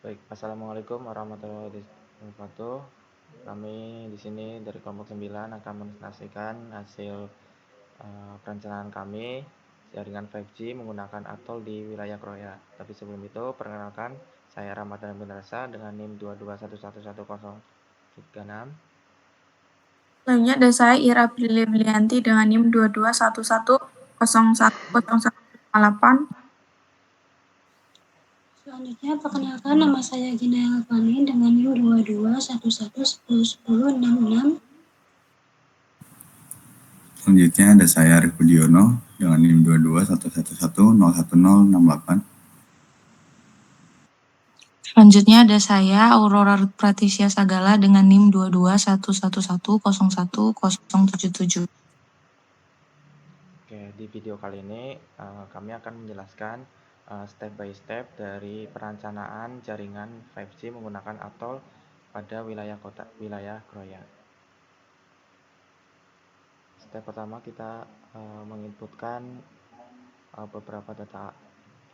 Baik, assalamualaikum warahmatullahi wabarakatuh. Kami di sini dari kelompok 9 akan menpresentasikan hasil perencanaan kami jaringan 5G menggunakan atol di wilayah Kroya. Tapi sebelum itu, perkenalkan saya Ramadan bin Rasa dengan NIM 221111036. Selanjutnya ada saya Ira Brilianti dengan NIM 2211010108. Selanjutnya, perkenalkan nama saya Gina Elvani dengan NIM 2211111066. Selanjutnya ada saya Arif Budiono dengan NIM 2211101068. Selanjutnya ada saya Aurora Ruth Pratisya Sagala dengan NIM 2211101077. Oke, di video kali ini kami akan menjelaskan step by step dari perencanaan jaringan 5G menggunakan atol pada wilayah Kroya. Step pertama kita menginputkan beberapa data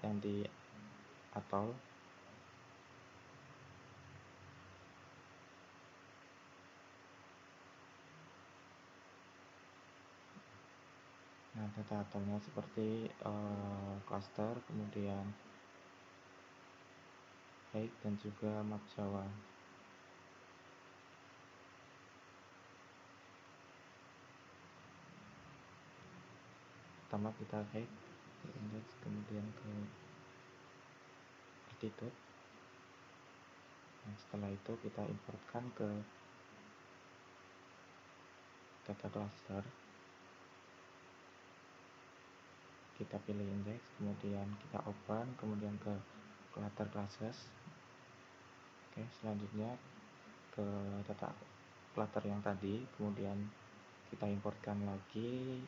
yang di atol. Nah, data atolnya seperti cluster, kemudian height dan juga map Jawa. Pertama kita height, ke index, kemudian ke altitude. Nah, setelah itu kita importkan ke data cluster. Kita pilih index, kemudian kita open, kemudian ke cluster classes. Oke, selanjutnya ke data cluster yang tadi, kemudian kita importkan lagi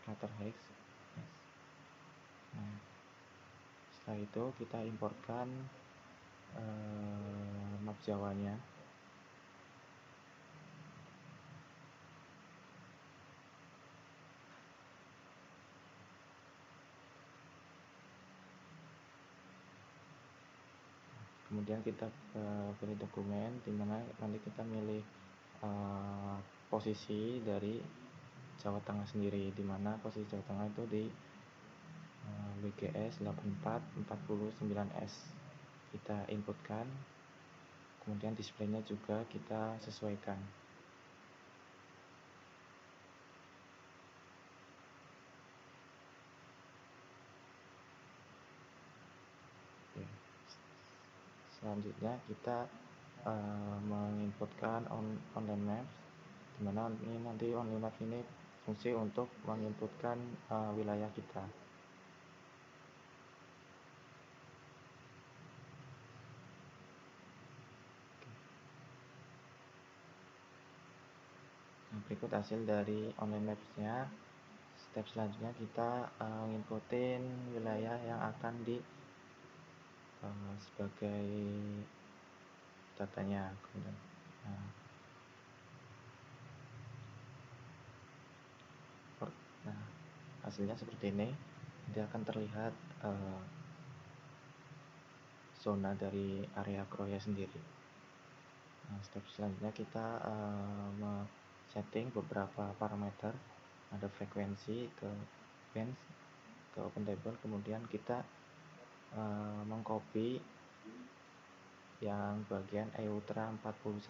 cluster hex. Nah, setelah itu kita importkan map Jawanya. Kemudian kita pilih dokumen, dimana nanti kita milih posisi dari Jawa Tengah sendiri, dimana posisi Jawa Tengah itu di WGS 8449S. Kita inputkan, kemudian displaynya juga kita sesuaikan. Oke. Selanjutnya kita menginputkan online maps, dimana ini nanti online maps ini fungsi untuk menginputkan wilayah kita. Nah, berikut hasil dari online maps-nya. Step selanjutnya kita nginputin wilayah yang akan di sebagai datanya. Kemudian, nah, hasilnya seperti ini. Nanti akan terlihat zona dari area Kroya sendiri. Nah, step selanjutnya kita setting beberapa parameter, ada frekuensi, ke band, ke open table, kemudian kita mengcopy yang bagian EUTRA 41.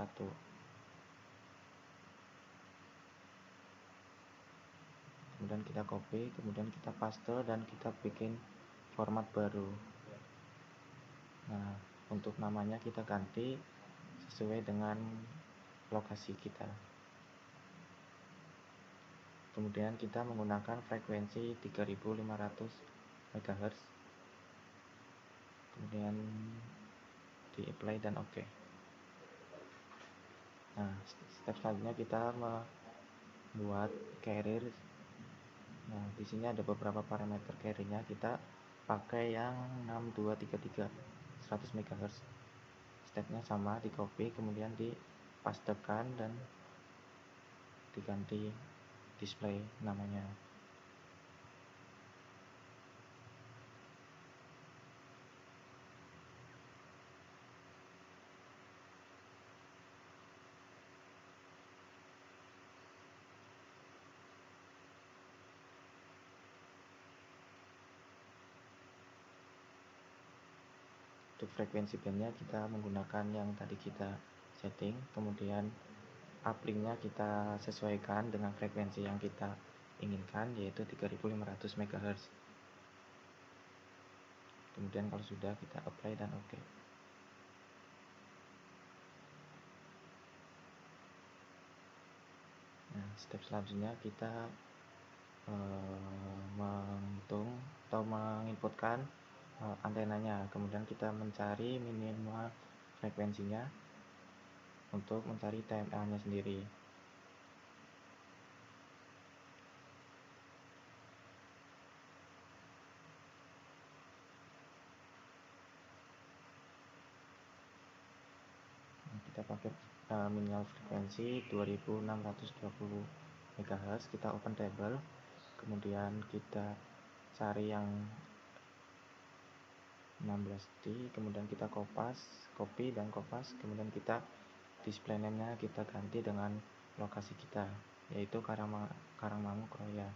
Kemudian kita copy, kemudian kita paste dan kita bikin format baru. Nah, untuk namanya kita ganti sesuai dengan lokasi kita. Kemudian kita menggunakan frekuensi 3500 MHz. Kemudian di apply dan oke. Nah, step selanjutnya kita membuat carrier. Nah, di sini ada beberapa parameter carrier-nya. Kita pakai yang 6233 100 MHz. Stepnya sama, di copy, kemudian dipastekan dan diganti display namanya. Untuk frekuensi bandnya kita menggunakan yang tadi kita setting, kemudian uplink-nya kita sesuaikan dengan frekuensi yang kita inginkan, yaitu 3500 MHz. Kemudian kalau sudah, kita apply dan OK. Nah, step selanjutnya kita menghitung atau menginputkan antenanya, kemudian kita mencari minimal frekuensinya untuk mencari TMA-nya sendiri. Kita pakai minimal frekuensi 2620 MHz, kita open table, kemudian kita cari yang 16D, kemudian kita copy dan kopas, kemudian kita display name-nya kita ganti dengan lokasi kita, yaitu Karangmangu, Kroya.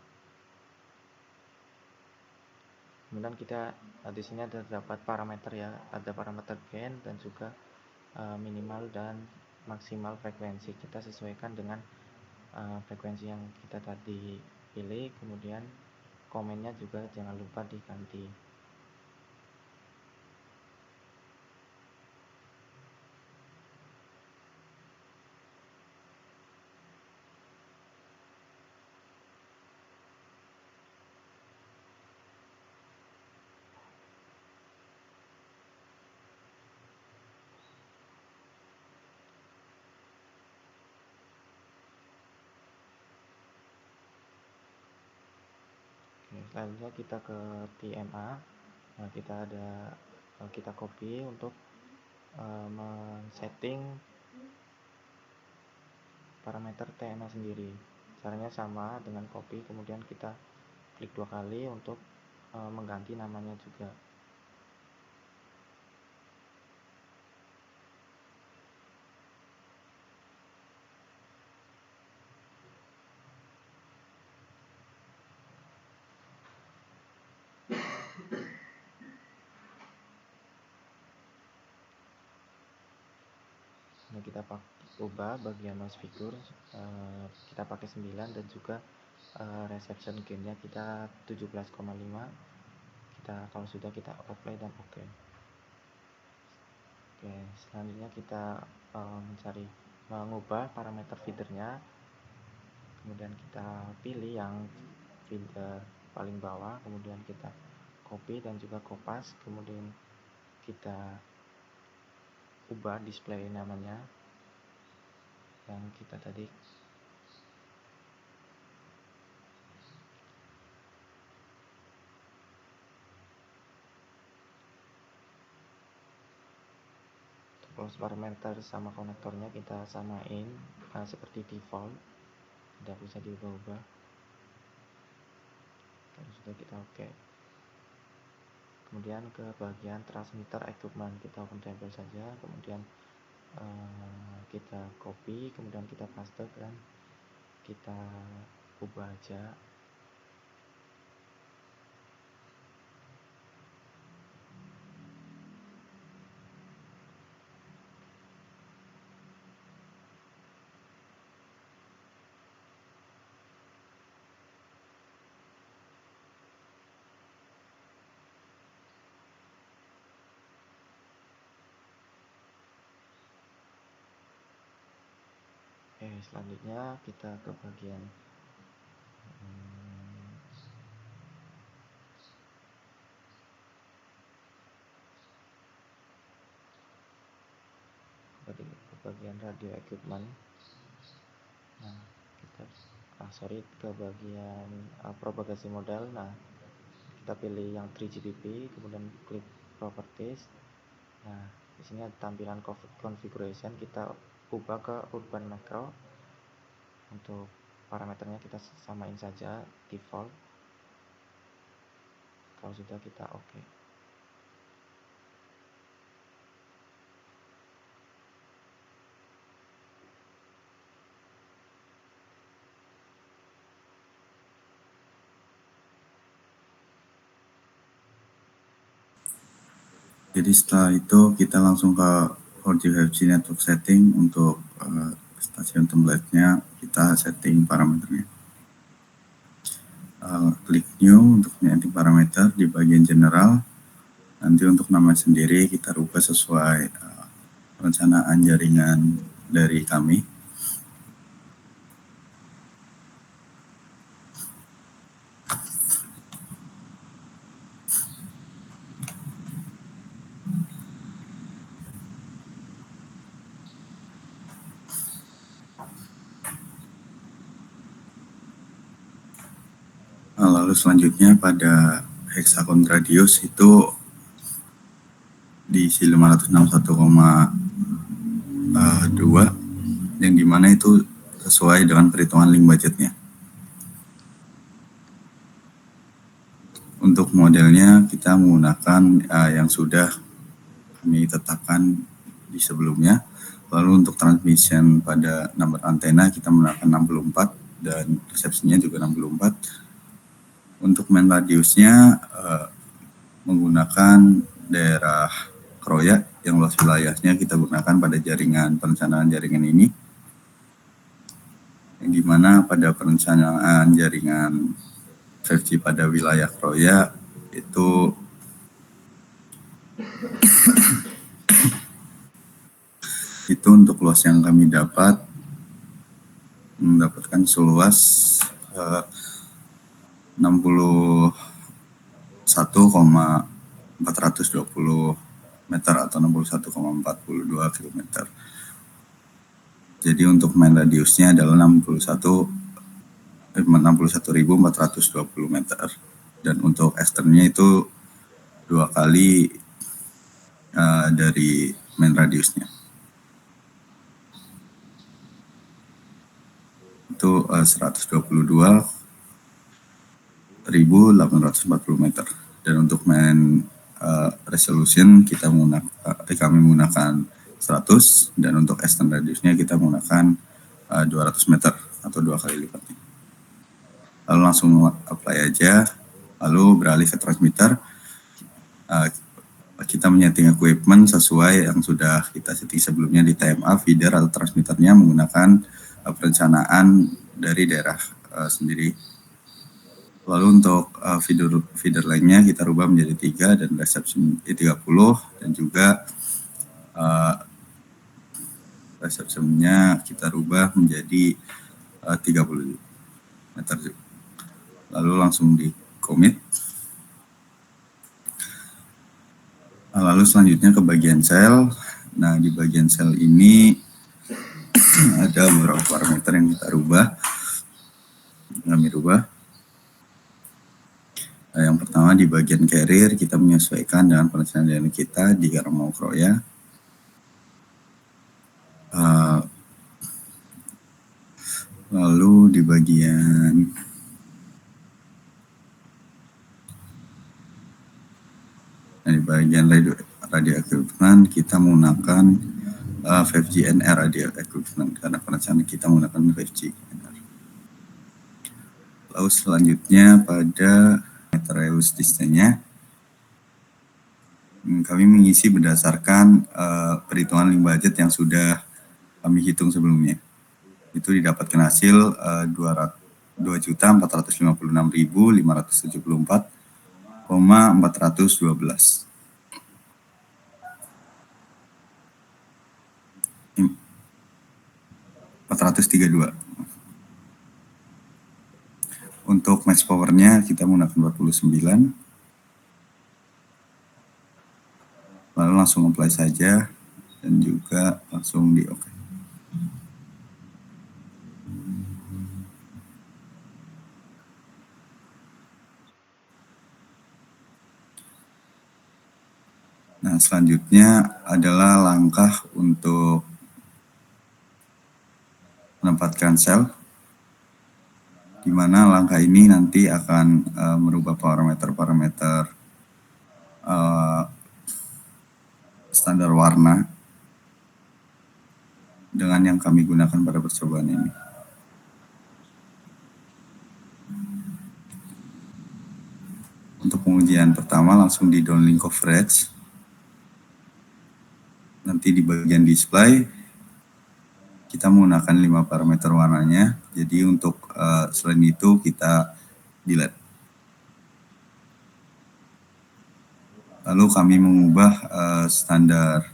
Kemudian kita di sini terdapat parameter ya, ada parameter gain dan juga minimal dan maksimal frekuensi. Kita sesuaikan dengan frekuensi yang kita tadi pilih, kemudian komennya juga jangan lupa diganti. Selanjutnya kita ke TMA. Nah, kita copy untuk men-setting parameter TMA sendiri. Caranya sama dengan copy, kemudian kita klik 2 kali untuk mengganti namanya juga. Nah, kita ubah bagian noise figure, kita pakai 9 dan juga reception gain-nya kita 17,5. Kalau sudah kita apply dan OK. Oke, selanjutnya kita mengubah parameter feedernya, kemudian kita pilih yang feeder paling bawah, kemudian kita copy dan juga kopas, kemudian kita ubah display namanya yang kita tadi. Close parameter sama konektornya kita samain seperti default, tidak bisa diubah-ubah. Kalau sudah kita OK. Kemudian ke bagian transmitter equipment kita open table saja, kemudian kita copy, kemudian kita paste dan kita ubah aja. Selanjutnya kita ke bagian radio equipment. Nah, kita ke bagian propagasi model. Nah, kita pilih yang 3GPP, kemudian klik properties. Nah, di sini ada tampilan configuration, kita ubah ke urban macro. Untuk parameternya kita samain saja default. Kalau sudah kita OK. Jadi setelah itu kita langsung ke 4G 5G network setting. Untuk stasiun template-nya kita setting parameternya. Klik new untuk setting parameter di bagian general. Nanti untuk nama sendiri kita rubah sesuai perencanaan jaringan dari kami. Lalu selanjutnya pada hexagon radius itu diisi 561,2 yang dimana itu sesuai dengan perhitungan link budgetnya. Untuk modelnya kita menggunakan yang sudah kami tetapkan di sebelumnya. Lalu untuk transmission pada number antena kita menggunakan 64 dan resepsinya juga 64. Untuk main radiusnya menggunakan daerah Kroya yang luas wilayahnya kita gunakan pada jaringan perencanaan jaringan ini. Yang dimana pada perencanaan jaringan 5G pada wilayah Kroya itu itu untuk luas yang kami mendapatkan seluas 61,420 meter atau 61,42 km. Jadi untuk main radiusnya adalah 61.420 meter. Dan untuk eksternnya itu 2 kali dari main radiusnya. Itu 122.840 meter. Dan untuk main resolution kami menggunakan 100, dan untuk extend radiusnya kita menggunakan 200 meter atau 2 kali lipatnya. Lalu langsung apply aja. Lalu beralih ke transmitter, kita menyeting equipment sesuai yang sudah kita setting sebelumnya di TMA. Feeder atau transmitternya menggunakan perencanaan dari daerah sendiri. Lalu untuk feeder line-nya kita rubah menjadi 3 dan reception 30, dan juga reception-nya kita rubah menjadi 30 meter. Lalu langsung di commit. Lalu selanjutnya ke bagian sel. Nah, di bagian sel ini ada beberapa parameter yang kami rubah. Yang pertama di bagian carrier kita menyesuaikan dengan perencanaan kita di Karamau Kroya. Lalu di bagian radio equipment kita menggunakan 5G NR radio equipment karena perencanaan kita menggunakan 5G NR. Lalu selanjutnya pada radius distance-nya kami mengisi berdasarkan perhitungan link budget yang sudah kami hitung sebelumnya. Itu didapatkan hasil 2.456.574,412. 432. Untuk max power-nya kita menggunakan 49. Lalu langsung apply saja dan juga langsung di OK. Nah, selanjutnya adalah langkah untuk menempatkan sel, di mana langkah ini nanti akan merubah parameter-parameter standar warna dengan yang kami gunakan pada percobaan ini. Untuk pengujian pertama langsung di downlink coverage. nanti di bagian display kita menggunakan 5 parameter warnanya. Jadi untuk selain itu kita delete. Lalu kami mengubah standar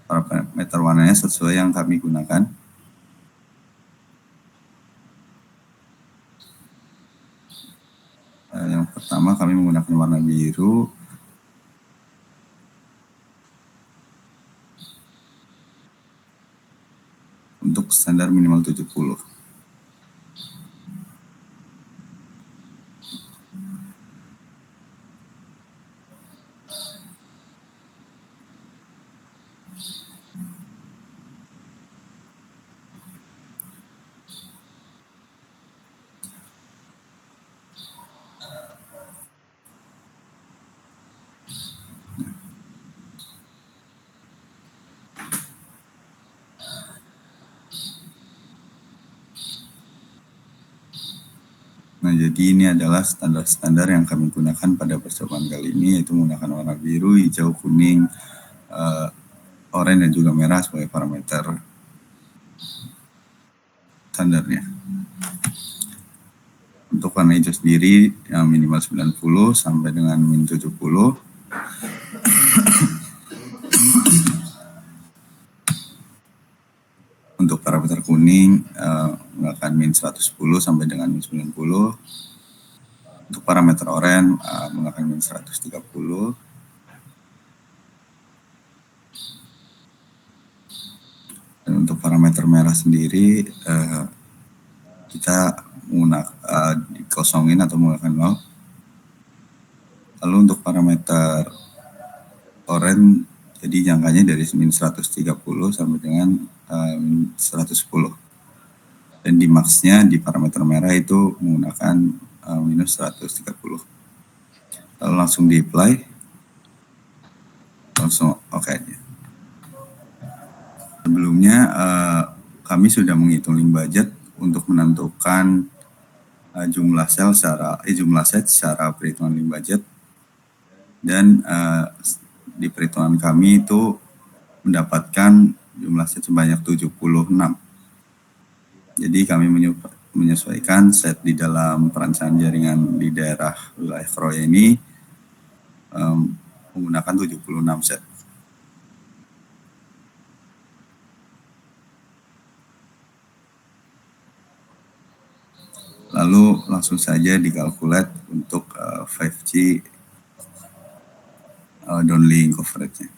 parameter warnanya sesuai yang kami gunakan. Yang pertama kami menggunakan warna biru. Untuk standar minimal 70. Nah, jadi ini adalah standar-standar yang kami gunakan pada percobaan kali ini, yaitu menggunakan warna biru, hijau, kuning, oranye, dan juga merah sebagai parameter standarnya. Untuk warna hijau sendiri yang minimal 90 sampai dengan min 70. Untuk parameter kuning menggunakan min 110 sampai dengan min 90. Untuk parameter oranye menggunakan min 130. Dan untuk parameter merah sendiri kita menggunakan dikosongin atau menggunakan 0. Lalu untuk parameter oranye jadi jangkanya dari min 130 sampai dengan min 110. Dan di max-nya di parameter merah itu menggunakan minus 130. Lalu langsung di apply. Langsung oke aja. Sebelumnya kami sudah menghitung link budget untuk menentukan jumlah set secara perhitungan link budget. Dan di perhitungan kami itu mendapatkan jumlah set sebanyak 76. Jadi kami menyesuaikan set di dalam perencanaan jaringan di daerah wilayah Kroya ini menggunakan 76 set. Lalu langsung saja dikalkulat untuk 5G downlink coverage-nya.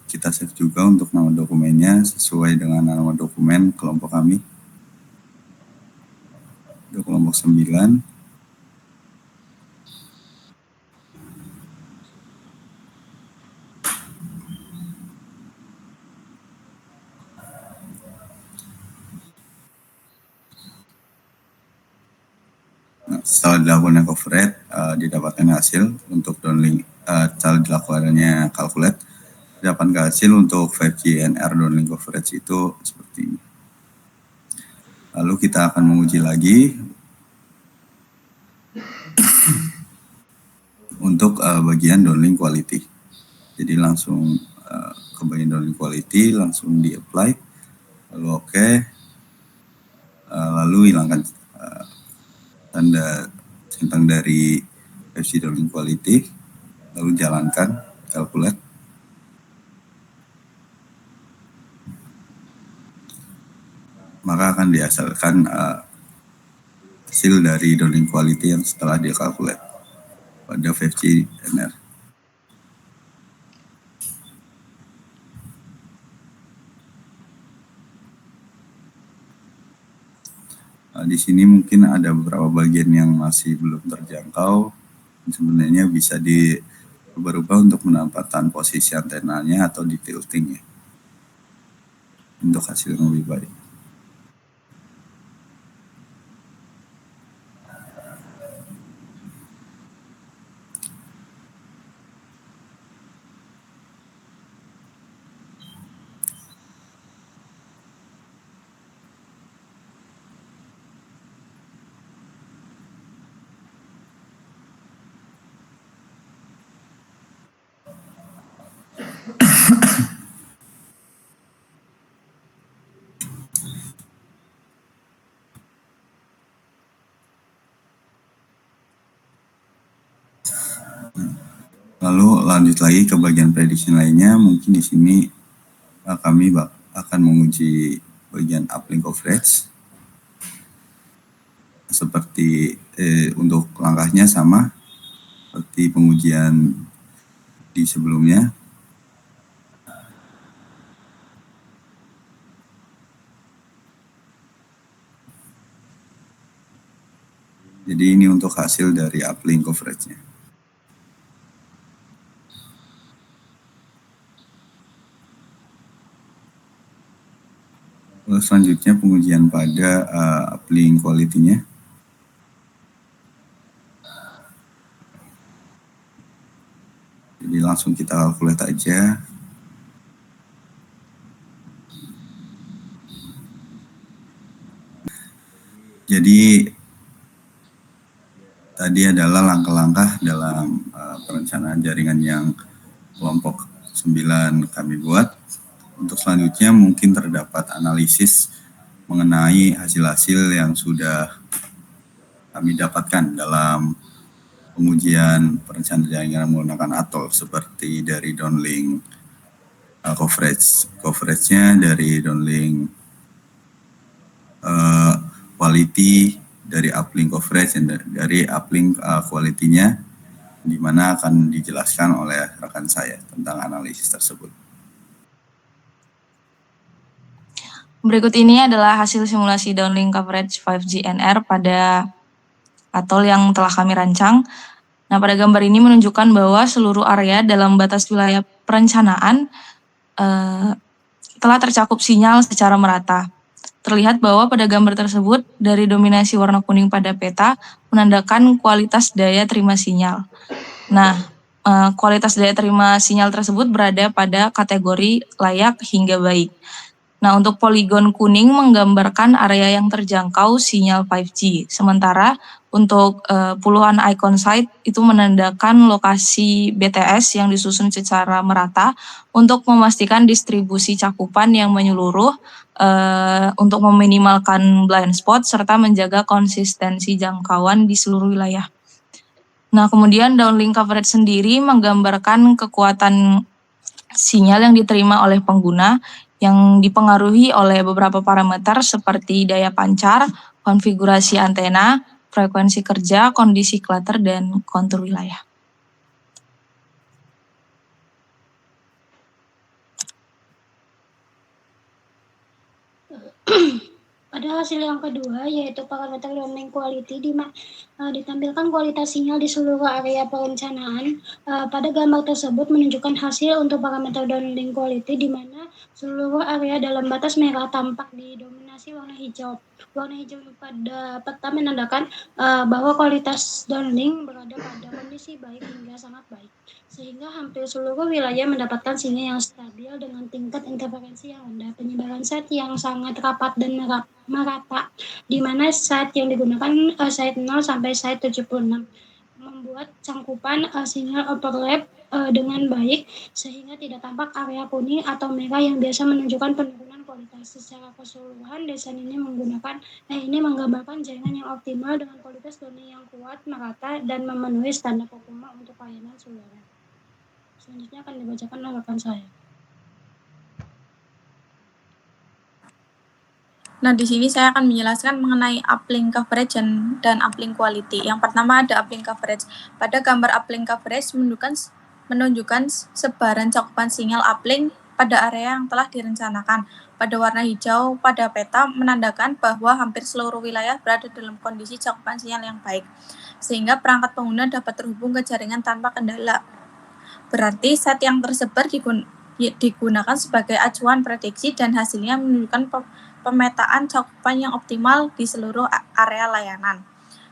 Kita save juga untuk nama dokumennya sesuai dengan nama dokumen kelompok kami. Untuk kelompok 9. Setelah dilakukan coverage, didapatkan hasil untuk downlink. Setelah dilakukannya calculate, didapatkan hasil untuk 5G NR downlink coverage itu seperti ini. Lalu kita akan menguji lagi untuk bagian downlink quality. Jadi langsung ke bagian downlink quality, langsung di apply, lalu oke, lalu hilangkan tanda centang dari 5G downlink quality, lalu jalankan calculate. Maka akan dihasilkan hasil dari downlink quality yang setelah dikalkulate pada 5G NR. Di sini mungkin ada beberapa bagian yang masih belum terjangkau. Sebenarnya bisa diubah-ubah untuk menempatkan posisi antenanya atau di tiltingnya untuk hasil yang lebih baik. Lalu lanjut lagi ke bagian prediction lainnya, mungkin di sini kami akan menguji bagian uplink coverage. Seperti untuk langkahnya sama seperti pengujian di sebelumnya. Jadi ini untuk hasil dari uplink coverage-nya. Lalu selanjutnya pengujian pada uplink quality-nya. Jadi langsung kita calculate aja. Jadi tadi adalah langkah-langkah dalam perencanaan jaringan yang kelompok 9 kami buat. Untuk selanjutnya mungkin terdapat analisis mengenai hasil-hasil yang sudah kami dapatkan dalam pengujian perencanaan jaringan menggunakan ATOL, seperti dari downlink coverage-nya, dari downlink quality, dari uplink coverage, dan dari uplink quality-nya, di mana akan dijelaskan oleh rekan saya tentang analisis tersebut. Berikut ini adalah hasil simulasi downlink coverage 5G NR pada ATOL yang telah kami rancang. Nah, pada gambar ini menunjukkan bahwa seluruh area dalam batas wilayah perencanaan telah tercakup sinyal secara merata. Terlihat bahwa pada gambar tersebut, dari dominasi warna kuning pada peta menandakan kualitas daya terima sinyal. Nah, kualitas daya terima sinyal tersebut berada pada kategori layak hingga baik. Nah, untuk poligon kuning menggambarkan area yang terjangkau sinyal 5G. Sementara untuk puluhan icon site itu menandakan lokasi BTS yang disusun secara merata untuk memastikan distribusi cakupan yang menyeluruh untuk meminimalkan blind spot serta menjaga konsistensi jangkauan di seluruh wilayah. Nah, kemudian downlink coverage sendiri menggambarkan kekuatan sinyal yang diterima oleh pengguna yang dipengaruhi oleh beberapa parameter seperti daya pancar, konfigurasi antena, frekuensi kerja, kondisi clutter, dan kontur wilayah. Pada hasil yang kedua, yaitu parameter downlink quality, ditampilkan kualitas sinyal di seluruh area perencanaan. Pada gambar tersebut menunjukkan hasil untuk parameter downlink quality, di mana seluruh area dalam batas merah tampak didominasi warna hijau. Warna hijau pada peta menandakan bahwa kualitas downlink berada pada kondisi baik hingga sangat baik, sehingga hampir seluruh wilayah mendapatkan sinyal yang stabil dengan tingkat interferensi yang rendah. Penyebaran set yang sangat rapat dan merata, di mana set yang digunakan set 0 sampai set 76 membuat cangkupan sinyal overlap dengan baik, sehingga tidak tampak area kuning atau merah yang biasa menunjukkan penurunan kualitas. Secara keseluruhan, desain ini menggambarkan jaringan yang optimal dengan kualitas downlink yang kuat, merata, dan memenuhi standar Kokuma untuk layanan seluler. Selanjutnya akan dibacakan oleh rekan saya. Nah, di sini saya akan menjelaskan mengenai uplink coverage dan uplink quality. Yang pertama ada uplink coverage. Pada gambar uplink coverage menunjukkan sebaran cakupan sinyal uplink pada area yang telah direncanakan. Pada warna hijau pada peta menandakan bahwa hampir seluruh wilayah berada dalam kondisi cakupan sinyal yang baik, sehingga perangkat pengguna dapat terhubung ke jaringan tanpa kendala. Berarti set yang tersebar digunakan sebagai acuan prediksi dan hasilnya menunjukkan pemetaan cakupan yang optimal di seluruh area layanan.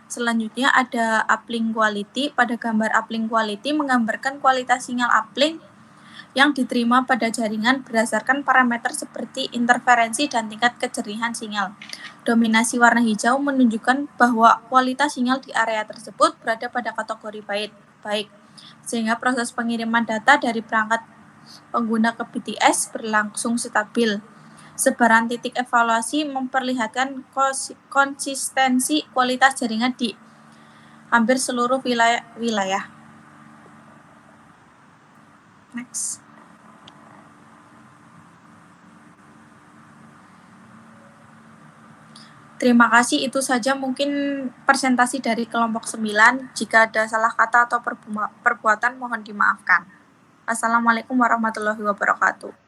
Selanjutnya ada uplink quality. Pada gambar uplink quality menggambarkan kualitas sinyal uplink yang diterima pada jaringan berdasarkan parameter seperti interferensi dan tingkat kejernihan sinyal. Dominasi warna hijau menunjukkan bahwa kualitas sinyal di area tersebut berada pada kategori baik, sehingga proses pengiriman data dari perangkat pengguna ke BTS berlangsung stabil. Sebaran titik evaluasi memperlihatkan konsistensi kualitas jaringan di hampir seluruh wilayah. Next. Terima kasih, itu saja mungkin presentasi dari kelompok 9. Jika ada salah kata atau perbuatan mohon dimaafkan. Assalamualaikum warahmatullahi wabarakatuh.